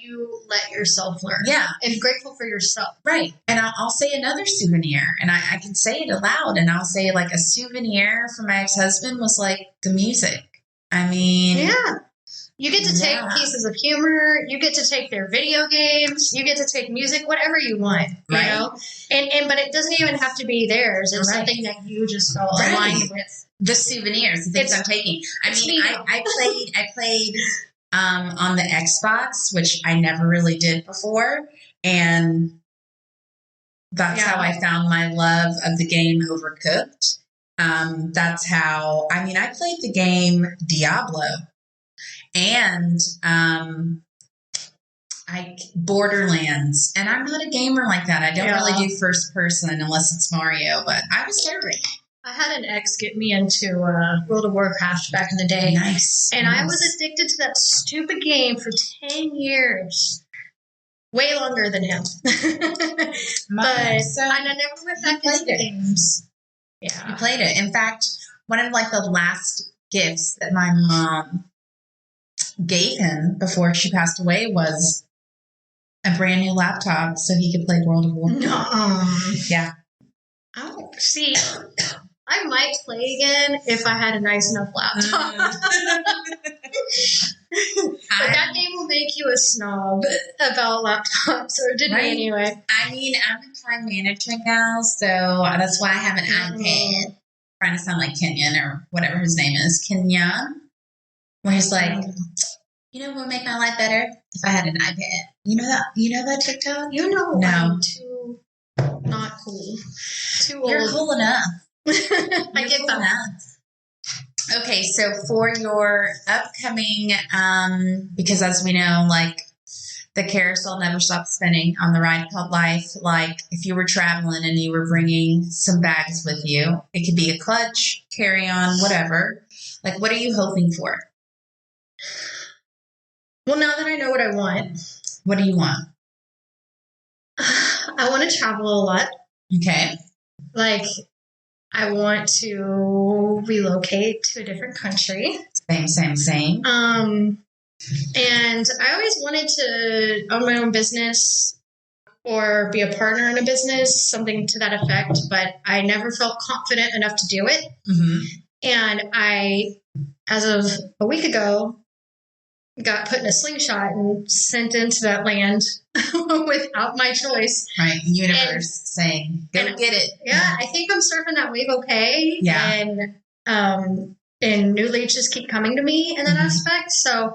you let yourself learn. Yeah. And grateful for yourself. Right. And I'll say another souvenir, and I can say it aloud, and I'll say like a souvenir from my ex-husband was like the music. I mean, yeah. You get to take pieces of humor. You get to take their video games. You get to take music, whatever you want, you know? But it doesn't even have to be theirs. It's something that you just felt aligned with. The souvenirs, the things I'm taking. I mean, I played on the Xbox, which I never really did before. And that's how I found my love of the game Overcooked. That's how, I mean, I played the game Diablo. And Borderlands, and I'm not a gamer like that. I don't really do first person unless it's Mario, but I was there. I had an ex get me into World of Warcraft back in the day. Nice. And I was addicted to that stupid game for 10 years. Way longer than him. But I never went back into games. Yeah. I played it. In fact, one of like the last gifts that my mom gave him before she passed away was a brand new laptop so he could play World of Warcraft. No. Yeah. Oh, see, I might play again if I had a nice enough laptop. But that game will make you a snob about laptops, or did me anyway. I mean, I'm a time management gal, so that's why I have an iPad. Trying to sound like Kenyon or whatever his name is, Kenyon. Where he's like, you know what would make my life better? If I had an iPad. You know that TikTok? You know, no. I'm too not cool. Too old. You're cool enough. I get cool enough. Okay, so for your upcoming, because as we know, like the carousel never stops spinning on the ride called life. Like if you were traveling and you were bringing some bags with you, it could be a clutch, carry-on, whatever. Like, what are you hoping for? Well, now that I know what I want. What do you want? I want to travel a lot. Okay. Like, I want to relocate to a different country. Same. And I always wanted to own my own business or be a partner in a business, something to that effect, but I never felt confident enough to do it. Mm-hmm. And I, as of a week ago, got put in a slingshot and sent into that land without my choice. Right. Universe saying, go get it. Yeah. I think I'm surfing that wave okay. Yeah. And new leads just keep coming to me in that aspect. So,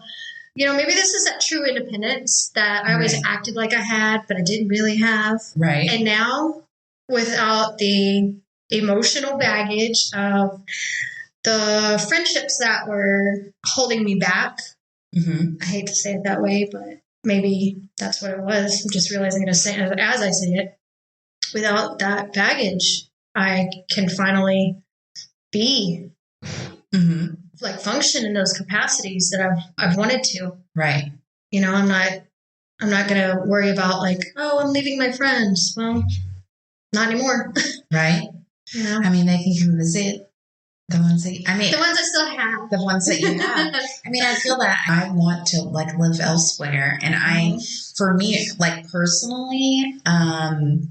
you know, maybe this is that true independence that I always acted like I had, but I didn't really have. Right. And now, without the emotional baggage of the friendships that were holding me back, I hate to say it that way, but maybe that's what it was. I'm just realizing it as I say it. Without that baggage, I can finally be like function in those capacities that I've wanted to. Right. You know, I'm not going to worry about like, oh, I'm leaving my friends. Well, not anymore. Right. You know? I mean, they can come visit. The ones that I still have. The ones that you have. I mean, I feel that I want to like live elsewhere. And for me, like personally, I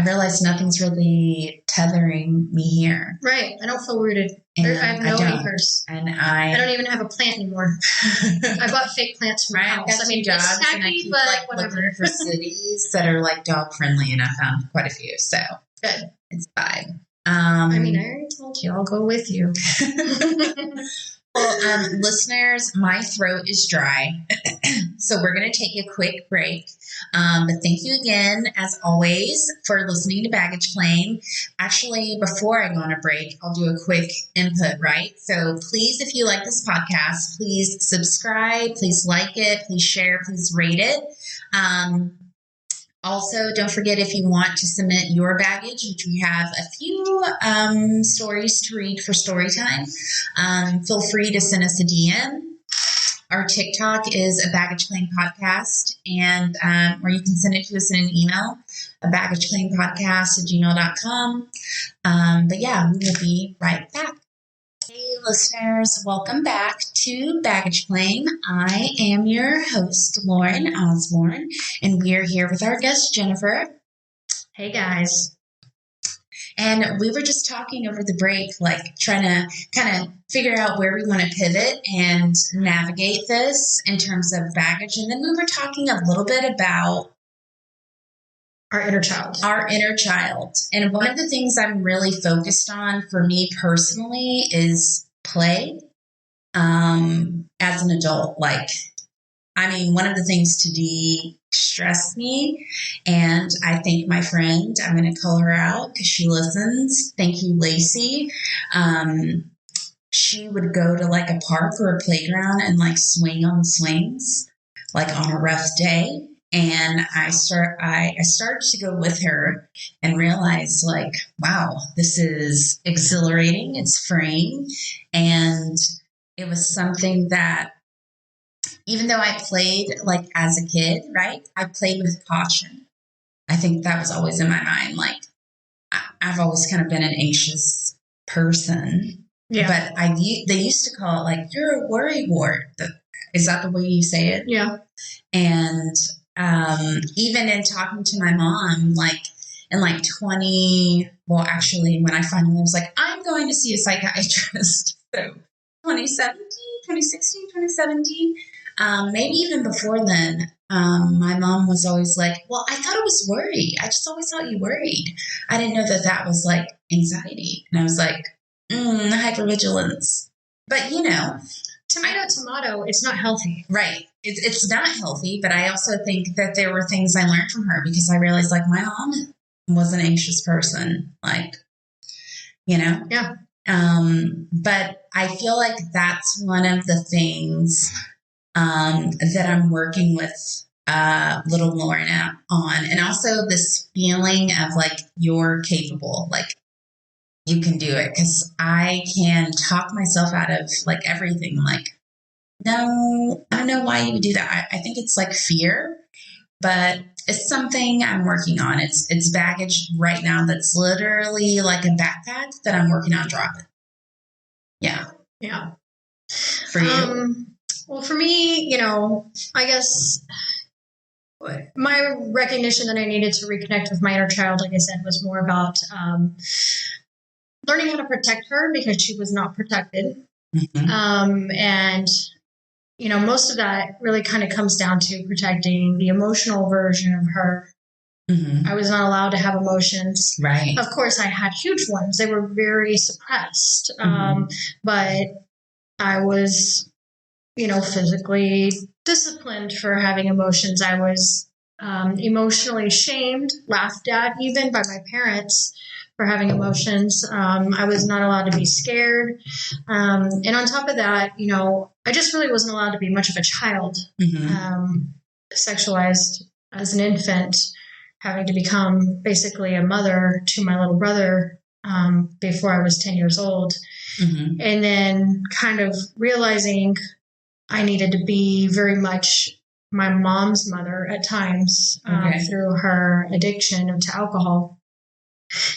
realized nothing's really tethering me here. Right. I don't feel rooted. I have no anchors. And I don't even have a plant anymore. I bought fake plants from my house. I mean, dogs, it's tacky, and I keep, but like, whatever. looking for cities that are like dog friendly, and I found quite a few. So good. It's fine. I mean, I already told you. I'll go with you. Well, listeners, my throat is dry, so we're going to take a quick break. But thank you again, as always, for listening to Baggage Claim. Actually, before I go on a break, I'll do a quick input, right? So please, if you like this podcast, please subscribe, please like it, please share, please rate it. Also, don't forget, if you want to submit your baggage, which we have a few stories to read for story time, feel free to send us a DM. Our TikTok is a Baggage Claim Podcast, and or you can send it to us in an email, a baggageclaimpodcast@gmail.com. But yeah, we will be right back. Hey listeners, welcome back to Baggage Claim. I am your host, Lauren Osborne, and we are here with our guest, Jennifer. Hey guys. And we were just talking over the break, like trying to kind of figure out where we want to pivot and navigate this in terms of baggage. And then we were talking a little bit about our inner child. Our inner child. And one of the things I'm really focused on for me personally is play as an adult. Like, I mean, one of the things to de-stress me, and I thank my friend, I'm going to call her out because she listens. Thank you, Lacey. She would go to like a park or a playground and like swing on the swings, like on a rough day. And I started to go with her and realize, like, wow, this is exhilarating. It's freeing. And it was something that, even though I played like as a kid, right, I played with caution. I think that was always in my mind. Like, I've always kind of been an anxious person. Yeah. But they used to call it like, you're a worry wart. Is that the way you say it? Yeah. And even in talking to my mom, like in like 20, well, actually, when I finally was like, I'm going to see a psychiatrist. So 2016, 2017, maybe even before then, my mom was always like, well, I thought it was worry. I just always thought you worried. I didn't know that was like anxiety. And I was like, hypervigilance. But, you know, tomato, it's not healthy. Right. It's not healthy, but I also think that there were things I learned from her because I realized, like, my mom was an anxious person, like, you know? Yeah. But I feel like that's one of the things that I'm working with little Lauren on. And also this feeling of, like, you're capable, like, you can do it. Because I can talk myself out of, like, everything, like, no, I don't know why you would do that. I think it's like fear, but it's something I'm working on. It's baggage right now that's literally like a backpack that I'm working on dropping. Yeah. Yeah. For you? Well, for me, you know, I guess my recognition that I needed to reconnect with my inner child, like I said, was more about learning how to protect her because she was not protected. Mm-hmm. And you know, most of that really kind of comes down to protecting the emotional version of her. Mm-hmm. I was not allowed to have emotions. Right. Of course, I had huge ones. They were very suppressed. Mm-hmm. But I was, you know, physically disciplined for having emotions. I was emotionally shamed, laughed at even by my parents for having emotions. I was not allowed to be scared. And on top of that, you know, I just really wasn't allowed to be much of a child. Mm-hmm. Sexualized as an infant, having to become basically a mother to my little brother before I was 10 years old. Mm-hmm. And then kind of realizing I needed to be very much my mom's mother at times through her addiction to alcohol.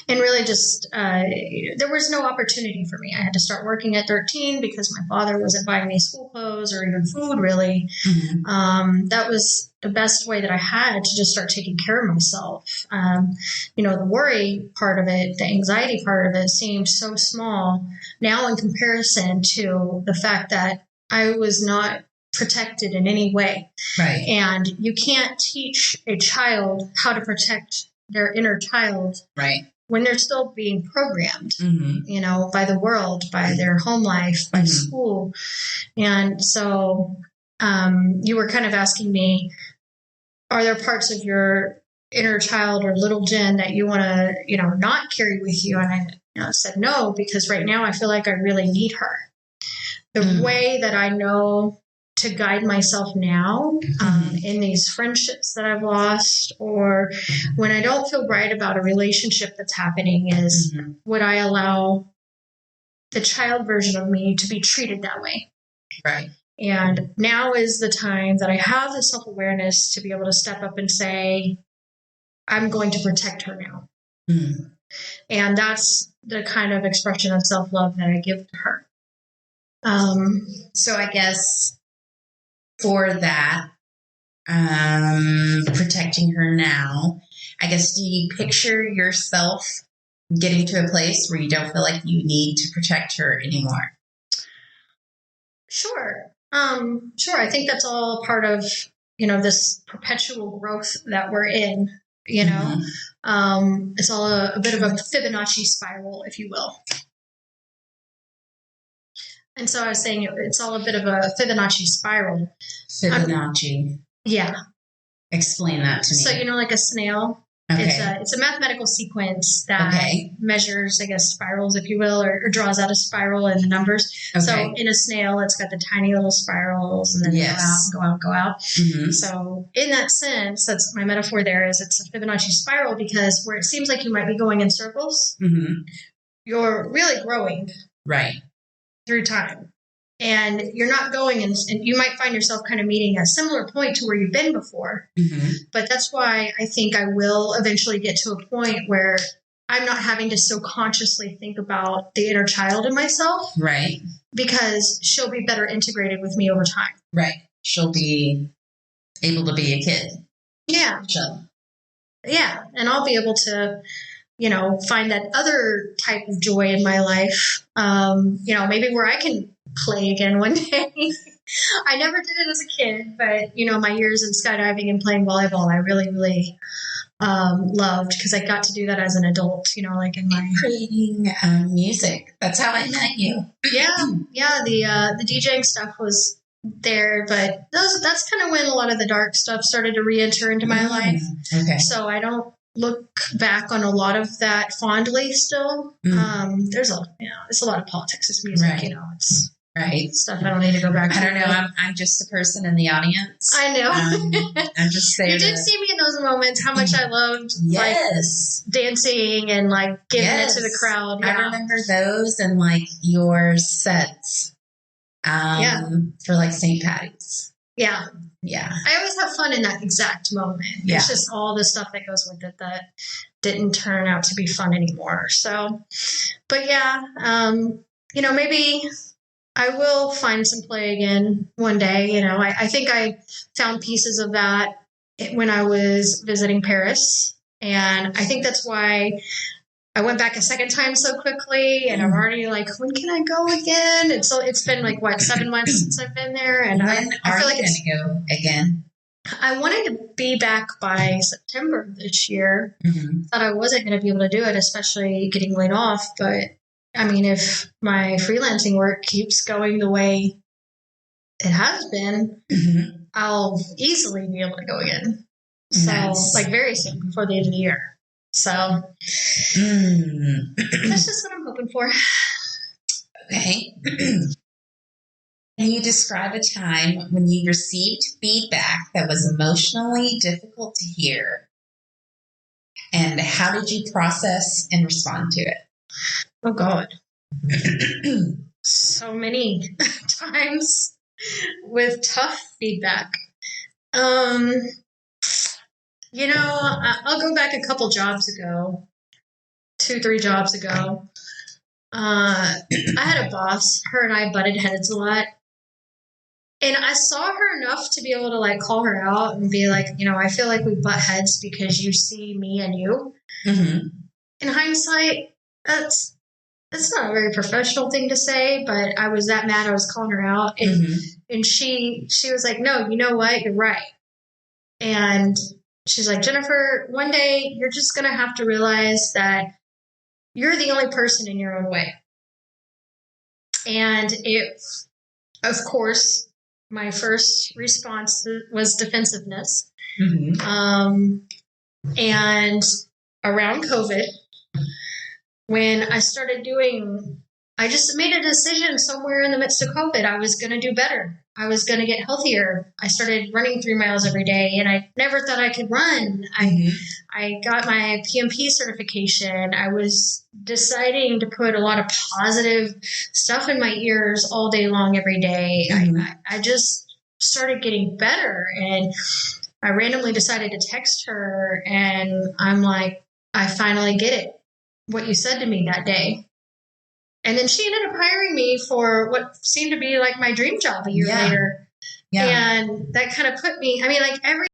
And really just, there was no opportunity for me. I had to start working at 13 because my father wasn't buying me school clothes or even food, really. Mm-hmm. That was the best way that I had to just start taking care of myself. You know, the worry part of it, the anxiety part of it seemed so small now in comparison to the fact that I was not protected in any way. Right. And you can't teach a child how to protect their inner child, right, when they're still being programmed, mm-hmm. you know, by the world, by their home life, by mm-hmm. school. And so you were kind of asking me, are there parts of your inner child or little Jen that you want to, you know, not carry with you? And I said no, because right now I feel like I really need her. The way that I know to guide myself now in these friendships that I've lost, or when I don't feel right about a relationship that's happening, is mm-hmm. would I allow the child version of me to be treated that way? Right. And now is the time that I have the self-awareness to be able to step up and say, I'm going to protect her now. Mm. And that's the kind of expression of self-love that I give to her. So I guess for that, protecting her now, I guess, do you picture yourself getting to a place where you don't feel like you need to protect her anymore? Sure. Sure. I think that's all part of, this perpetual growth that we're in, It's all a bit of a Fibonacci spiral, if you will. And so I was saying it's all a bit of a Fibonacci spiral. Fibonacci. Yeah. Explain that to me. So, like a snail. Okay. It's a mathematical sequence that measures, I guess, spirals, if you will, or draws out a spiral in the numbers. Okay. So in a snail, it's got the tiny little spirals and then go out. Mm-hmm. So in that sense, that's my metaphor there, is it's a Fibonacci spiral, because where it seems like you might be going in circles, you're really growing through time. And you're not going, and you might find yourself kind of meeting a similar point to where you've been before. Mm-hmm. But that's why I think I will eventually get to a point where I'm not having to so consciously think about the inner child in myself. Right. Because she'll be better integrated with me over time. Right. She'll be able to be a kid. Yeah. Yeah. And I'll be able to, find that other type of joy in my life. Maybe where I can play again one day. I never did it as a kid, but my years in skydiving and playing volleyball, I really, really loved, because I got to do that as an adult. Like in my creating music. That's how I met you. Yeah. The DJing stuff was there, but that's kind of when a lot of the dark stuff started to re-enter into my life. Okay. So I don't look back on a lot of that fondly still. There's it's a lot of politics. It's music, it's stuff I don't need to go back to. I don't know. I'm just a person in the audience. I know. I'm just saying. You did see me in those moments, how much I loved dancing and giving it to the crowd. Yeah. I remember those and your sets for St. Patty's. Yeah. Yeah. I always have fun in that exact moment. Yeah. It's just all the stuff that goes with it that didn't turn out to be fun anymore. So, but yeah, maybe I will find some play again one day. I think I found pieces of that when I was visiting Paris. And I think that's why I went back a second time so quickly, and I'm already when can I go again? And so it's been 7 months since I've been there, and I feel like it's going to go again. I wanted to be back by September this year. Mm-hmm. Thought I wasn't going to be able to do it, especially getting laid off. But I mean, if my freelancing work keeps going the way it has been, I'll easily be able to go again. So very soon, before the end of the year. So that's just what I'm hoping for. Okay. Can you describe a time when you received feedback that was emotionally difficult to hear? And how did you process and respond to it? Oh, God. So many times with tough feedback. I'll go back a couple jobs ago, 2-3 jobs ago. I had a boss. Her and I butted heads a lot. And I saw her enough to be able to call her out and be like, I feel like we butt heads because you see me and you. Mm-hmm. In hindsight, that's not a very professional thing to say, but I was that mad I was calling her out. And, and she was like, no, you know what? You're right. And she's like, Jennifer, one day you're just going to have to realize that you're the only person in your own way. And of course, my first response was defensiveness. Mm-hmm. And around COVID, when I started I just made a decision somewhere in the midst of COVID. I was going to do better. I was going to get healthier. I started running 3 miles every day, and I never thought I could run. I got my PMP certification. I was deciding to put a lot of positive stuff in my ears all day long, every day. I just started getting better, and I randomly decided to text her, and I'm like, I finally get it, what you said to me that day. And then she ended up hiring me for what seemed to be like my dream job a year later. Yeah. And that kind of put me, I mean, like every